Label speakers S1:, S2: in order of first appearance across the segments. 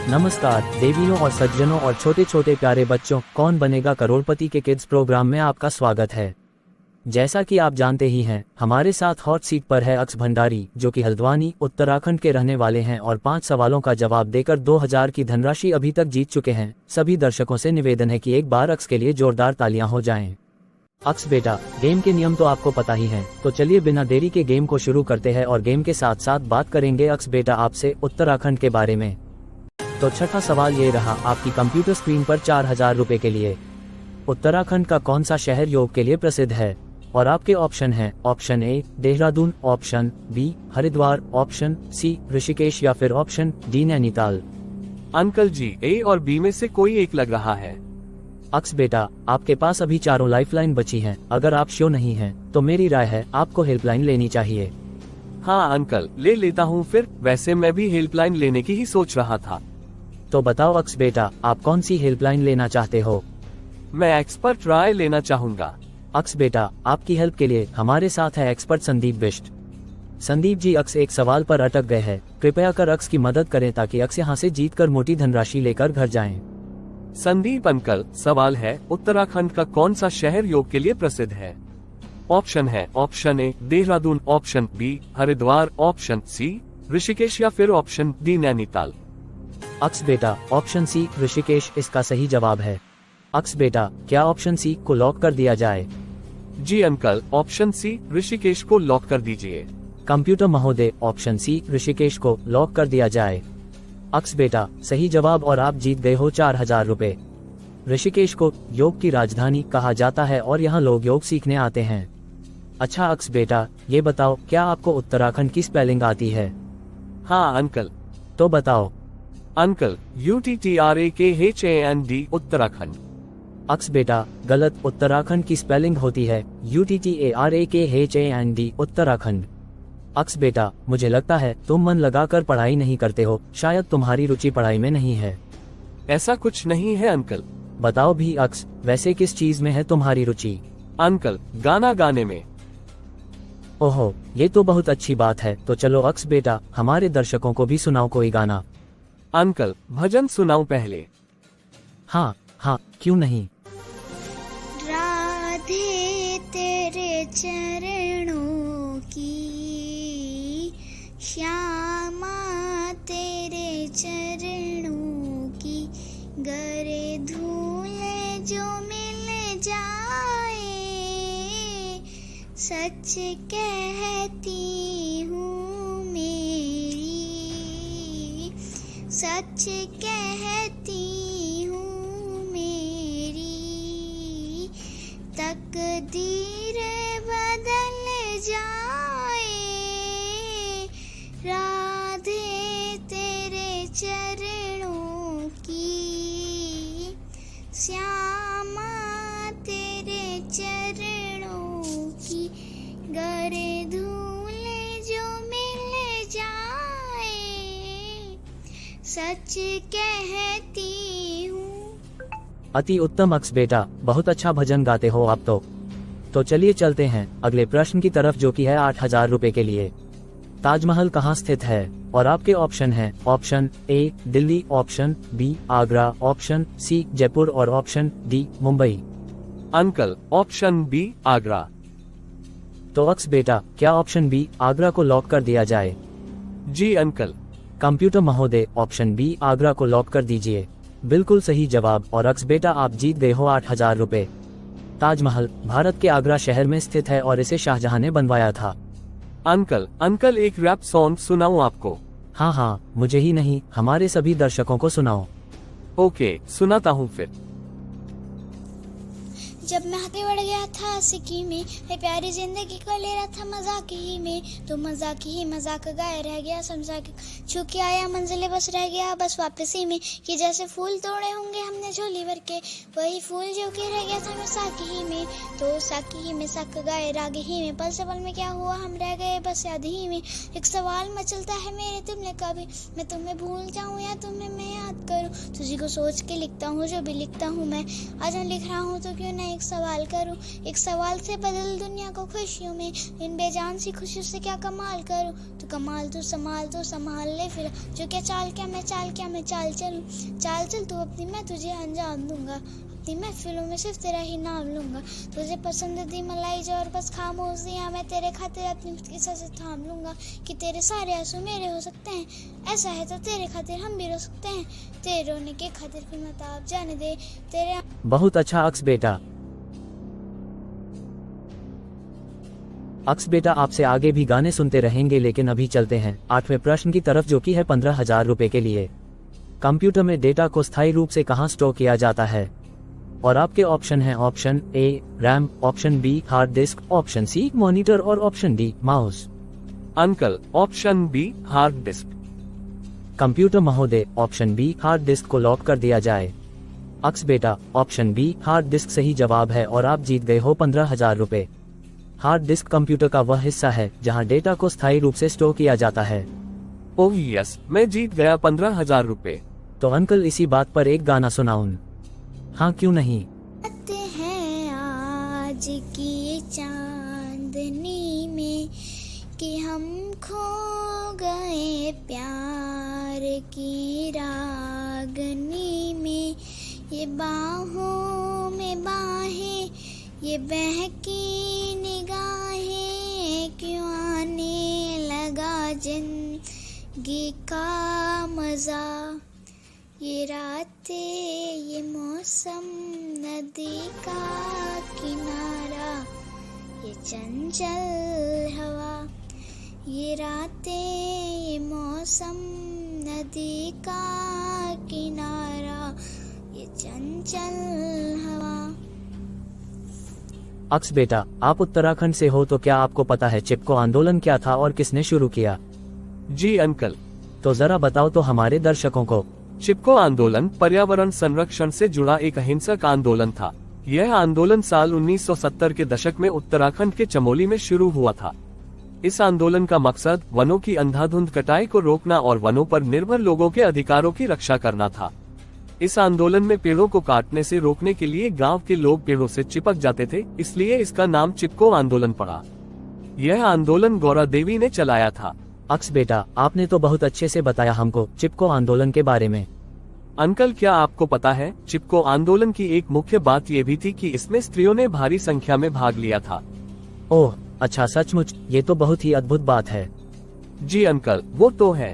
S1: नमस्कार देवियों और सज्जनों और छोटे छोटे प्यारे बच्चों, कौन बनेगा करोड़पति के किड्स प्रोग्राम में आपका स्वागत है। जैसा कि आप जानते ही हैं, हमारे साथ हॉट सीट पर है अक्स भंडारी, जो कि हल्द्वानी उत्तराखंड के रहने वाले हैं और 5 सवालों का जवाब देकर 2000 की धनराशि अभी तक जीत चुके हैं। सभी दर्शकों से निवेदन है कि एक बार अक्स के लिए जोरदार तालियां हो जाएं। अक्स बेटा, गेम के नियम तो आपको पता ही हैं, तो चलिए बिना देरी के गेम को शुरू करते हैं और गेम के साथ साथ बात करेंगे अक्स बेटा आपसे उत्तराखंड के बारे में। तो छठा सवाल ये रहा आपकी कंप्यूटर स्क्रीन पर 4000 रुपए के लिए। उत्तराखंड का कौन सा शहर योग के लिए प्रसिद्ध है? और आपके ऑप्शन हैं option A Dehradun, option B Haridwar, option C Rishikesh या फिर option D Nainital.
S2: Uncle ji, A और बी में से कोई एक लग रहा है।
S1: अक्स बेटा, आपके पास अभी चारों लाइफलाइन बची हैं। अगर आप श्योर नहीं हैं, तो मेरी राय है आपको हेल्पलाइन लेनी चाहिए।
S2: हाँ अंकल, ले लेता हूँ फिर। वैसे मैं भी हेल्पलाइन लेने की ही सोच रहा था।
S1: तो बताओ अक्स बेटा, आप कौन सी हेल्पलाइन लेना चाहते हो?
S2: मैं एक्सपर्ट राय लेना चाहूंगा।
S1: अक्स बेटा, आपकी हेल्प के लिए हमारे साथ है एक्सपर्ट संदीप बिष्ट। संदीप जी, अक्स एक सवाल पर अटक गए हैं। कृपया कर अक्स की मदद करें ताकि अक्स यहाँ से जीतकर मोटी धनराशि लेकर घर जाएं।
S2: संदीप अंकल, सवाल है उत्तराखंड का कौन सा शहर योग के लिए प्रसिद्ध है? ऑप्शन है option A Dehradun, option B Haridwar, option C Rishikesh या फिर ऑप्शन डी नैनीताल।
S1: अक्स बेटा, ऑप्शन सी ऋषिकेश इसका सही जवाब है। अक्स बेटा, क्या ऑप्शन सी को लॉक कर दिया जाए?
S2: जी अंकल, ऑप्शन सी ऋषिकेश को लॉक कर दीजिए।
S1: कंप्यूटर महोदय, ऑप्शन सी ऋषिकेश को लॉक कर दिया जाए। अक्स बेटा, सही जवाब और आप जीत गए हो 4000 रुपए। ऋषिकेश को योग की राजधानी कहा जाता है और यहाँ लोग योग सीखने आते हैं। अच्छा अक्स बेटा, ये बताओ क्या आपको उत्तराखंड की स्पेलिंग आती है?
S2: हाँ अंकल।
S1: तो बताओ।
S2: Uncle, UTTRAKHAND Uttarakhand.
S1: अक्स बेटा, गलत। उत्तराखंड की स्पेलिंग होती है UTTARAKHAND उत्तराखंड। अक्स बेटा, मुझे लगता है तुम मन लगाकर पढ़ाई नहीं करते हो। शायद तुम्हारी रुचि पढ़ाई में नहीं है।
S2: ऐसा कुछ नहीं है अंकल।
S1: बताओ भी अक्स, वैसे किस चीज में है तुम्हारी रुचि?
S2: अंकल, गाना गाने में।
S1: ओहो, ये तो बहुत अच्छी बात है। तो चलो अक्स बेटा, हमारे दर्शकों को भी सुनाओ कोई गाना।
S2: अंकल, भजन सुनाऊं पहले?
S1: हाँ हाँ, क्यों नहीं।
S3: राधे तेरे चरणों की, श्यामा तेरे चरणों की, गरे धूल जो मिल जाए, सच कहती हूँ मेरी, सच कहती हूँ मेरी, तकदीर बदल जाए, राधे तेरे चरणों की, श्यामा तेरे चरणों की, गरे धूल जो मिल जाए, सच कहती हूँ।
S1: अति उत्तम अक्स बेटा, बहुत अच्छा भजन गाते हो आप तो चलिए चलते हैं अगले प्रश्न की तरफ, जो कि है 8000 रुपए के लिए। ताजमहल कहाँ स्थित है? और आपके ऑप्शन हैं option A Delhi, option B Agra, option C Jaipur और option D Mumbai.
S2: Uncle, option B Agra.
S1: तो अक्स बेटा, क्या ऑप्शन बी आगरा को लॉक कर दिया जाए?
S2: जी अंकल।
S1: कंप्यूटर महोदय, ऑप्शन बी आगरा को लॉक कर दीजिए। बिल्कुल सही जवाब और अक्स बेटा, आप जीत गए हो 8000 रुपए। ताजमहल भारत के आगरा शहर में स्थित है और इसे शाहजहां ने बनवाया था।
S2: अंकल एक रैप सॉन्ग सुनाऊं आपको?
S1: हाँ हाँ, मुझे ही नहीं, हमारे सभी दर्शकों को सुनाओ।
S2: ओके, सुनाता हूँ फिर।
S3: जब मैं आगे बढ़ गया था सिक्की में, है प्यारी जिंदगी को ले रहा था मजाक ही में, तो मजाक ही मजाक गाए रह गया समझा के, छू के आया मंजिले बस रह गया बस वापसी में, कि जैसे फूल तोड़े होंगे हमने झोली भर के, वही फूल जो के रह गया था मैं साकी ही में, तो साकी ही में साक गाए राग ही में, पल से पल में क्या हुआ हम रह गए बस याद ही में, एक सवाल मचलता है मेरे तुमने कभी, मैं तुम्हें भूल जाऊं या तुम्हें मैं याद बात करूं, तुझी को सोच के लिखता हूँ जो भी लिखता हूँ मैं। आज मैं लिख रहा हूँ तो क्यों ना एक सवाल करूं, एक सवाल से बदल दुनिया को खुशियों में, इन बेजान सी खुशियों से क्या कमाल करूं। तो कमाल तू संभाल ले फिर, जो क्या चाल क्या मैं चाल चलूं। चाल चल तू अपनी, मैं तुझे अंजाम दूंगा, अपनी महफिलों में सिर्फ तेरा ही नाम लूंगा। तुझे पसंद दी मलाई जो और बस खामोशियां, मैं तेरे खातिर अपनी मुट्ठी से थाम लूंगा। कि तेरे सारे आंसू मेरे हो सकते हैं, ऐसा है तो तेरे खातिर हम भी रो सकते हैं। तेरे रोने के खातिर फिर मत आप जाने दे तेरे।
S1: बहुत अच्छा अक्स बेटा। अक्स बेटा आपसे आगे भी गाने सुनते रहेंगे, लेकिन अभी चलते हैं 8वें प्रश्न की तरफ, जो कि है 15,000 रुपए के लिए। कंप्यूटर में डेटा को स्थायी रूप से कहाँ स्टोर किया जाता है? और आपके ऑप्शन हैं option A RAM, option B hard disk, option C monitor और option D mouse.
S2: Uncle option B hard disk.
S1: Computer महोदय, ऑप्शन बी हार्ड डिस्क को लॉक कर दिया जाए। अक्स बेटा, ऑप्शन बी हार्ड डिस्क सही जवाब है और आप जीत गए हो 15,000 रुपए। हार्ड डिस्क कंप्यूटर का वह हिस्सा है जहां डेटा को स्थायी रूप से स्टोर किया जाता है।
S2: ओह यस, मैं जीत गया 15,000 रुपए।
S1: तो अंकल इसी बात पर एक गाना सुनाऊं? हाँ क्यों नहीं।
S3: आते हैं आज की चांदनी में कि हम खो गए प्यार की रागनी में। ये बाहों में बाहें, ये बहकी निगाहें, क्यों आने लगा जिंदगी का मजा। ये रातें, ये मौसम, नदी का किनारा, ये चंचल हवा। ये रातें, ये मौसम, नदी का किनारा, ये चंचल हवा।
S1: अक्स बेटा, आप उत्तराखंड से हो तो क्या आपको पता है चिपको आंदोलन क्या था और किसने शुरू किया?
S2: जी अंकल।
S1: तो जरा बताओ तो हमारे दर्शकों को।
S2: चिपको आंदोलन पर्यावरण संरक्षण से जुड़ा एक अहिंसक आंदोलन था। यह आंदोलन साल 1970 के दशक में उत्तराखंड के चमोली में शुरू हुआ था। इस आंदोलन का मकसद वनों की अंधाधुंध कटाई को रोकना और वनों पर निर्भर लोगों के अधिकारों की रक्षा करना था। इस आंदोलन में पेड़ों को काटने से रोकने के लिए गांव के लोग पेड़ों से चिपक जाते थे, इसलिए इसका नाम चिपको आंदोलन पड़ा। यह आंदोलन गौरा देवी ने चलाया था।
S1: अक्स बेटा, आपने तो बहुत अच्छे से बताया हमको चिपको आंदोलन के बारे में।
S2: अंकल क्या आपको पता है, चिपको आंदोलन की एक मुख्य बात ये भी थी कि इसमें स्त्रियों ने भारी संख्या में भाग लिया था।
S1: ओह अच्छा, सचमुच ये तो बहुत ही अद्भुत बात है।
S2: जी अंकल, वो तो है।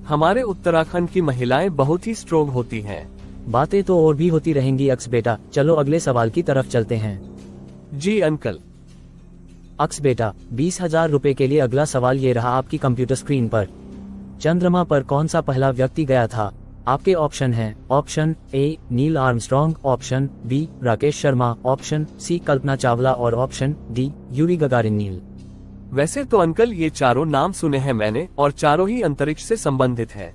S2: हमारे उत्तराखंड की महिलाएं बहुत ही स्ट्रोंग होती हैं।
S1: बातें तो और भी होती रहेंगी अक्स बेटा, चलो अगले सवाल की तरफ चलते हैं।
S2: जी अंकल।
S1: अक्स बेटा, 20,000 रुपए के लिए अगला सवाल ये रहा आपकी कंप्यूटर स्क्रीन पर। चंद्रमा पर कौन सा पहला व्यक्ति गया था? आपके ऑप्शन हैं option A Neil Armstrong, option B Rakesh Sharma, option C Kalpana Chawla और option D Yuri Gagarin Neil.
S2: वैसे तो अंकल ये चारों नाम सुने हैं मैंने और चारों ही अंतरिक्ष से संबंधित है।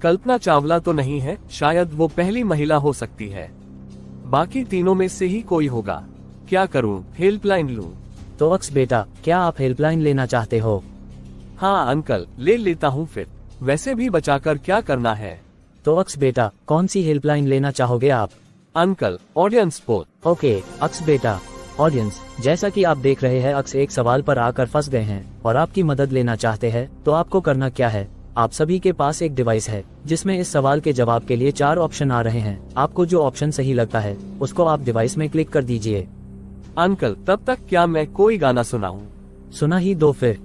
S2: कल्पना चावला तो नहीं है, शायद वो पहली महिला हो सकती है। बाकी तीनों में से ही कोई होगा। क्या करूं, हेल्पलाइन लूं?
S1: तो अक्स बेटा, क्या आप हेल्पलाइन लेना चाहते हो?
S2: हाँ अंकल, ले लेता हूँ फिर। वैसे भी बचाकर क्या करना है।
S1: तो अक्स बेटा, कौन सी हेल्पलाइन लेना चाहोगे आप?
S2: Uncle audience poll.
S1: ओके अक्स बेटा। ऑडियंस, जैसा कि आप देख रहे हैं अक्स एक सवाल पर आकर फंस गए हैं और आपकी मदद लेना चाहते हैं, तो आपको करना क्या है, आप सभी के पास एक डिवाइस है जिसमें इस सवाल के जवाब के लिए 4 ऑप्शन आ रहे हैं। आपको जो ऑप्शन सही लगता है उसको आप डिवाइस में क्लिक कर दीजिए।
S2: अंकल तब तक क्या मैं कोई गाना सुनाऊं?
S3: सुना ही दो फिर।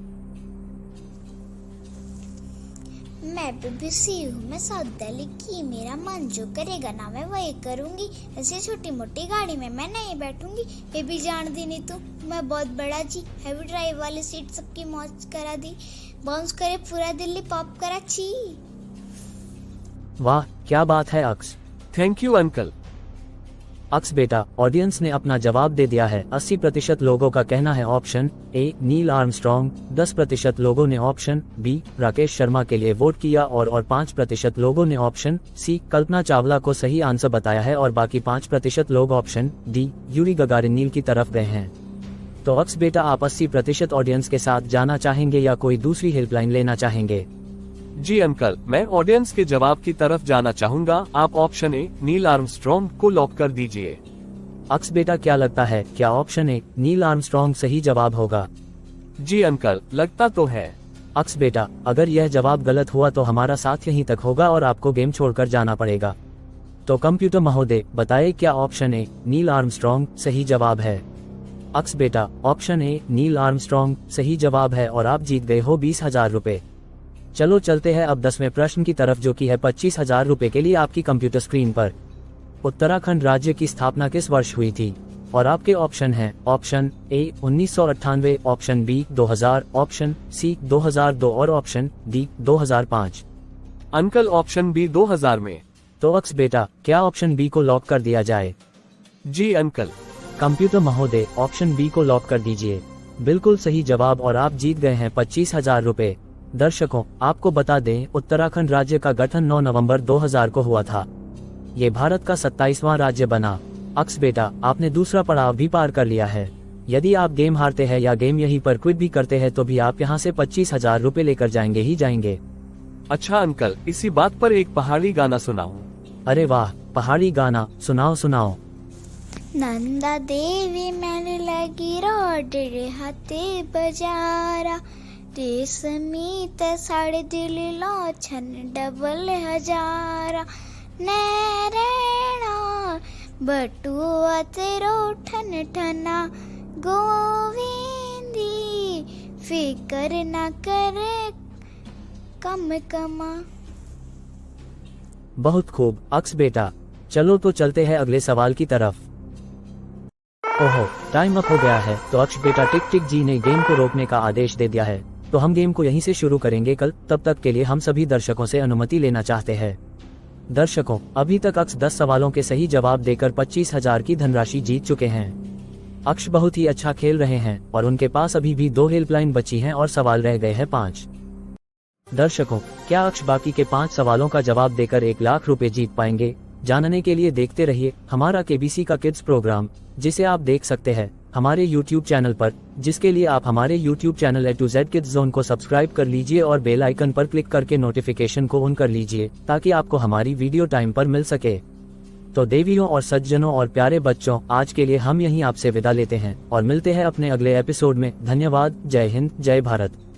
S3: मैं BBC हूँ, मैं साउथ दिल्ली की, मेरा मन जो करेगा ना मैं वही करूँगी। ऐसी छोटी मोटी गाड़ी में मैं नहीं बैठूंगी, ये भी जान दी नहीं तू मैं बहुत बड़ा जी। हैवी ड्राइव वाली सीट सबकी मौज करा दी, बाउंस करे पूरा दिल्ली पॉप करा ची।
S1: वाह क्या बात है Aks.
S2: Thank you uncle.
S1: Aks बेटा, ऑडियंस ने अपना जवाब दे दिया है। 80% लोगों का कहना है ऑप्शन ए नील आर्मस्ट्रॉन्ग, 10% लोगों ने ऑप्शन बी राकेश शर्मा के लिए वोट किया और 5% लोगों ने ऑप्शन सी कल्पना चावला को सही आंसर बताया है और बाकी 5% लोग ऑप्शन डी यूरी गगारिन नील की तरफ गए हैं। तो अक्स बेटा, आप 80% ऑडियंस के साथ जाना चाहेंगे या कोई दूसरी हेल्पलाइन लेना चाहेंगे?
S2: जी अंकल, मैं ऑडियंस के जवाब की तरफ जाना चाहूंगा। आप ऑप्शन ए नील आर्मस्ट्रॉन्ग को लॉक कर दीजिए।
S1: अक्स बेटा, क्या लगता है, क्या ऑप्शन ए नील आर्मस्ट्रॉन्ग सही जवाब होगा?
S2: जी अंकल, लगता तो है।
S1: अक्स बेटा, अगर यह जवाब गलत हुआ तो हमारा साथ यहीं तक होगा और आपको गेम छोड़कर जाना पड़ेगा। तो कंप्यूटर महोदय, बताइए क्या ऑप्शन ए नील आर्मस्ट्रॉन्ग सही जवाब है? अक्स बेटा, ऑप्शन ए नील आर्मस्ट्रॉन्ग सही जवाब है और आप जीत गए हो 20,000 रुपए। चलो चलते हैं अब 10वें प्रश्न की तरफ, जो कि है 25,000 रुपए के लिए आपकी कंप्यूटर स्क्रीन पर। उत्तराखंड राज्य की स्थापना किस वर्ष हुई थी? और आपके ऑप्शन हैं option A 1998, option B 2000, option C 2002 और option D 2005।
S2: Uncle, option B 2000 में।
S1: तो अक्स बेटा, क्या ऑप्शन बी को लॉक कर दिया जाए?
S2: जी अंकल।
S1: कंप्यूटर महोदय, ऑप्शन बी को लॉक कर दीजिए। बिल्कुल सही जवाब और आप जीत गए हैं 25,000 रुपए। दर्शकों, आपको बता दें, उत्तराखंड राज्य का गठन 9 नवंबर 2000 को हुआ था। ये भारत का 27वां राज्य बना। अक्स बेटा, आपने दूसरा पड़ाव भी पार कर लिया है। यदि आप गेम हारते हैं या गेम यहीं पर क्विट भी करते हैं तो भी आप यहाँ से 25,000 रुपए लेकर जाएंगे ही जाएंगे।
S2: अच्छा अंकल, इसी बात पर एक पहाड़ी गाना सुनाऊं?
S1: अरे वाह, पहाड़ी गाना सुनाओ सुनाओ।
S3: नंदा देवी मैंने लगी रोड रे हाथे बजारा, रेशमी ते साड़े दिल लोचन डबल हजारा, नैरेणा बटुआ तेरो ठन ठना, गोविंदी फिकर ना करे कम कमा।
S1: बहुत खूब अक्स बेटा, चलो तो चलते हैं अगले सवाल की तरफ। ओहो, टाइम अप हो गया है। तो अक्स बेटा, टिक टिक जी ने गेम को रोकने का आदेश दे दिया है, तो हम गेम को यहीं से शुरू करेंगे कल। तब तक के लिए हम सभी दर्शकों से अनुमति लेना चाहते हैं। दर्शकों, अभी तक अक्स 10 सवालों के सही जवाब देकर 25,000 की धनराशि जीत चुके हैं। अक्स बहुत ही अच्छा खेल रहे हैं और उनके पास अभी भी 2 हेल्पलाइन बची हैं और सवाल रह गए हैं 5। दर्शकों, क्या अक्स बाकी के 5 सवालों का जवाब देकर 1 लाख रुपए जीत पाएंगे? जानने के लिए देखते रहिए हमारा केबीसी का किड्स प्रोग्राम, जिसे आप देख सकते हैं हमारे YouTube चैनल पर, जिसके लिए आप हमारे YouTube channel A to Z kids zone को सब्सक्राइब कर लीजिए और बेल आइकन पर क्लिक करके नोटिफिकेशन को ऑन कर लीजिए, ताकि आपको हमारी वीडियो टाइम पर मिल सके। तो देवियों और सज्जनों और प्यारे बच्चों, आज के लिए हम यहीं आपसे विदा लेते हैं और मिलते हैं अपने अगले एपिसोड में। धन्यवाद। जय हिंद, जय भारत।